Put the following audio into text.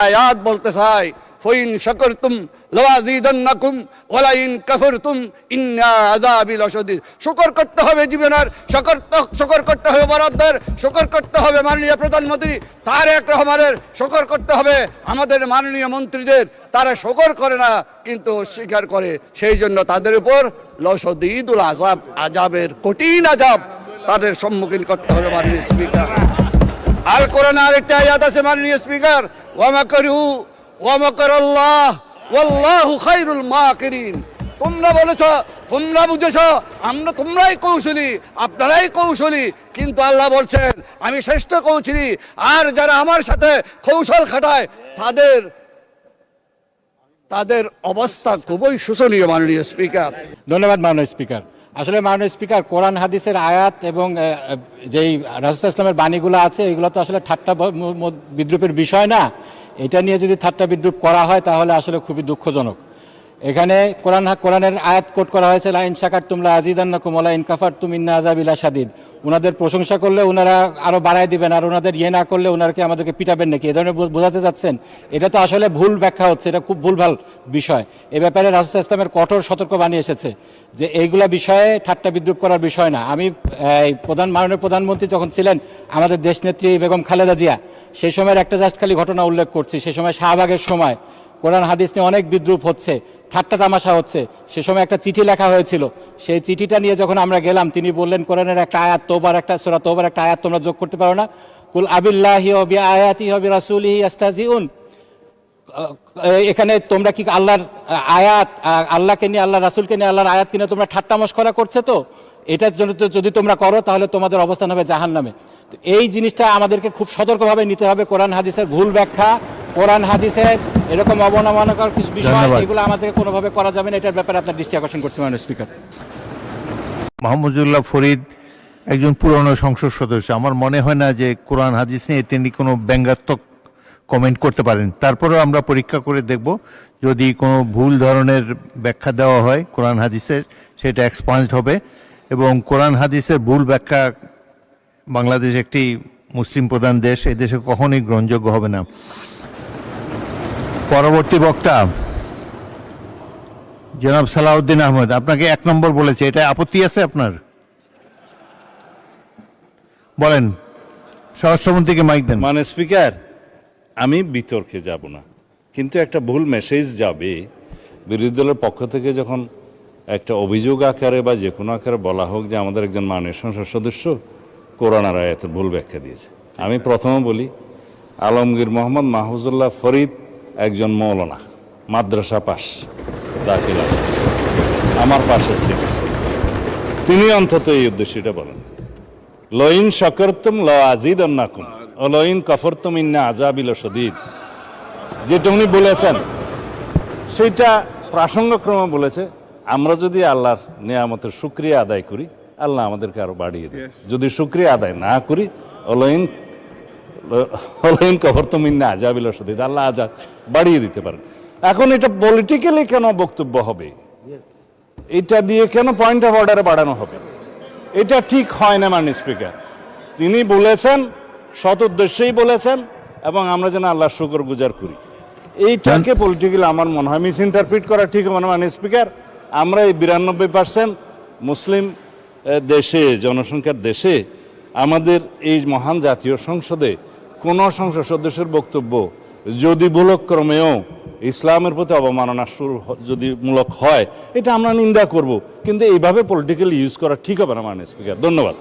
আয়াত বলতে চাই, ফাইন শাকারতুম লাযীদান্নাকুম ওয়া লাইন কাফারতুম ইন্না আযাবি লাশাদীদ। শুকর করতে হবে জীবনের, শুকর করতে হবে বরাদ্দের, শুকর করতে হবে মাননীয় প্রধানমন্ত্রী তারেক রহমানের, শুকর করতে হবে আমাদের মাননীয় মন্ত্রীদের। তারা শুকর করে না কিন্তু স্বীকার করে, সেই জন্য তাদের উপর লাশাদীদুল আযাব, আযাবের কঠিন আযাব তাদের সম্মুখীন করতে হবে। মাননীয় স্পিকার, আল কোরআনে আরেকটা আয়াত আছে মাননীয় স্পিকার, ওয়া মাকারু ওয়া মাকারাল্লাহ ওয়াল্লাহু খায়রুল মাকিরিন। তোমরা বলেছ, তোমরা বুঝেছ, তোমরাই কৌশলী, আপনারাই কৌশলী, কিন্তু আল্লাহ বলছেন আমি শ্রেষ্ঠ কৌশলী। আর যারা আমার সাথে কৌশল খাটায় তাদের অবস্থা খুবই শোচনীয়। মাননীয় স্পিকার, ধন্যবাদ মাননীয় স্পিকার। আসলে মাননীয় স্পিকার, কোরআন হাদিসের আয়াত এবং যেই রাসূল ইসলামের বাণীগুলো আছে এগুলো তো আসলে ঠাট্টা বিদ্রুপের বিষয় না। এটা নিয়ে যদি ঠাট্টা বিদ্রুপ করা হয় তাহলে আসলে খুবই দুঃখজনক। এখানে কোরআনের আয়াত কোট করা হয়েছে, লাইন শাকারতুম লাযীদান্নাকুম ওয়া লাইন কাফারতুম ইন্না আযাবি লাশাদীদ। ওনাদের প্রশংসা করলে ওনারা আরো বাড়ায় দিবেন, আর ওনাদের না করলে ওনাকে আমাদেরকে পিটাবেন নাকি, এ ধরনের বোঝাতে যাচ্ছেন। এটা তো আসলে ভুল ব্যাখ্যা হচ্ছে, এটা খুব ভুলভাল বিষয়। এ ব্যাপারে রাসূল ইসলামের কঠোর সতর্কবাণী এসেছে যে এইগুলা বিষয়ে ঠাট্টা বিদ্রুপ করার বিষয় না। আমি মাননীয় প্রধানমন্ত্রী যখন ছিলেন আমাদের দেশনেত্রী বেগম খালেদা জিয়া, সেই সময়ের একটা জাস্ট খালি ঘটনা উল্লেখ করছি। সে সময় শাহবাগের সময় কোরআন হাদিস নিয়ে অনেক বিদ্রুপ হচ্ছে, ঠাট্টা তামাশা হচ্ছে। সে সময় একটা চিঠি লেখা হয়েছিল, সেই চিঠিটা নিয়ে যখন আমরা গেলাম তিনি বললেন কোরআনের একটা আয়াত, সূরা তওবার একটা আয়াত তোমরা যোগ করতে পারো না? কুল আবিল্লাহি ওয়া বিআয়াতিহি ওয়া বিরাসূলিহি ইস্তাহজিউন। এখানে তোমরা কি আল্লাহর আয়াত, আল্লাহকে নিয়ে, আল্লাহ রাসূলকে নিয়ে, আল্লাহর আয়াত কিনে তোমরা ঠাট্টা মশকরা করছো? তো এটার জন্য যদি তোমরা করো তাহলে তোমাদের অবস্থান হবে জাহান্নামে। তো এই জিনিসটা আমাদেরকে খুব সতর্কভাবে নিতে হবে। কোরআন হাদিসের ভুল ব্যাখ্যা, কোরআন হাদিসের এরকম অবমাননাকর কিছু বিষয়, এগুলো আমাদেরকে কোনোভাবে করা যাবে না। এটার ব্যাপারে আপনার দৃষ্টি আকর্ষণ করছি মাননীয় স্পিকার। মাহমুদুল্লাহ ফরিদ একজন পুরনো সংসদ সদস্য, আমার মনে হয় না যে কোরআন হাদিস নিয়ে তিনি কোনো ব্যঙ্গাত্মক কমেন্ট করতে পারেন। তারপরেও আমরা পরীক্ষা করে দেখব, যদি কোনো ভুল ধরনের ব্যাখ্যা দেওয়া হয় কোরআন হাদিসের, সেটা এক্সপান্সড হবে। এবং কোরআন হাদিসের ভুল ব্যাখ্যা, বাংলাদেশ একটি মুসলিম প্রধান দেশ, এই দেশে কখনোই গ্রহণযোগ্য হবে না। পরবর্তী বক্তা জনাব সালাউদ্দিন আহমেদ, আপনাকে 1 নম্বর বলেছে, এটা আপত্তি আছে আপনার? বলেন, স্বরাষ্ট্রমন্ত্রীকে মাইক দেন। মানে স্পিকার, আমি বিতর্কে যাব না, কিন্তু একটা ভুল মেসেজ যাবে বিরোধী দলের পক্ষ থেকে যখন একটা অভিযোগ আকারে বা যে কোনো আকারে বলা হোক যে আমাদের একজন মাননীয় সংসদ সদস্য কোরআন আর আয়াতের ভুল ব্যাখ্যা দিয়েছে। আমি প্রথমে বলি, আলমগীর মোহাম্মদ মাহফুজুল্লাহ ফরিদ একজন মৌলানা, মাদ্রাসা পাস, দাখিল আমার পাশে ছিল, তিনি অন্তত এই উদ্দেশ্যটা বলেন, লইন শাকারতুম লাযীদান্নাকুম ওয়া লইন কাফারতুম ইন্না আযাবি লাশাদীদ। যেটা উনি বলেছেন সেটা প্রাসঙ্গক্রমে বলেছে। আমরা যদি আল্লাহর নিয়ামতের শুকরিয়া আদায় করি, আল্লাহ আমাদেরকে আরো বাড়িয়ে দেয়। যদি শুকরিয়া আদায় না করি, অলইন কাফারতুম ইন্না আযাবি লাশাদীদ, আল্লাহ আযাব বাড়িয়ে দিতে পারেন। এখন এটা পলিটিক্যালি কেন বক্তব্য হবে, এটা দিয়ে কেন পয়েন্ট অফ অর্ডারে বাড়ানো হবে? এটা ঠিক হয় না মাননীয় স্পিকার। তিনি বলেছেন, সৎ উদ্দেশ্যেই বলেছেন, এবং আমরা যেন আল্লাহর শুকর গুজার করি। এইটাকে পলিটিক্যালি আমার মনে হয় মিস ইন্টারপ্রিট করা ঠিক হবে না মাননীয় স্পিকার। আমরা এই 92% মুসলিম দেশে, জনসংখ্যার দেশে, আমাদের এই মহান জাতীয় সংসদে কোনো সংসদ সদস্যের বক্তব্য যদি ভুলক্রমেও ইসলামের প্রতি অবমাননা যদি মূলক হয়, এটা আমরা নিন্দা করব, কিন্তু এইভাবে পলিটিক্যালি ইউজ করা ঠিক হবে না মাননীয় স্পিকার। ধন্যবাদ।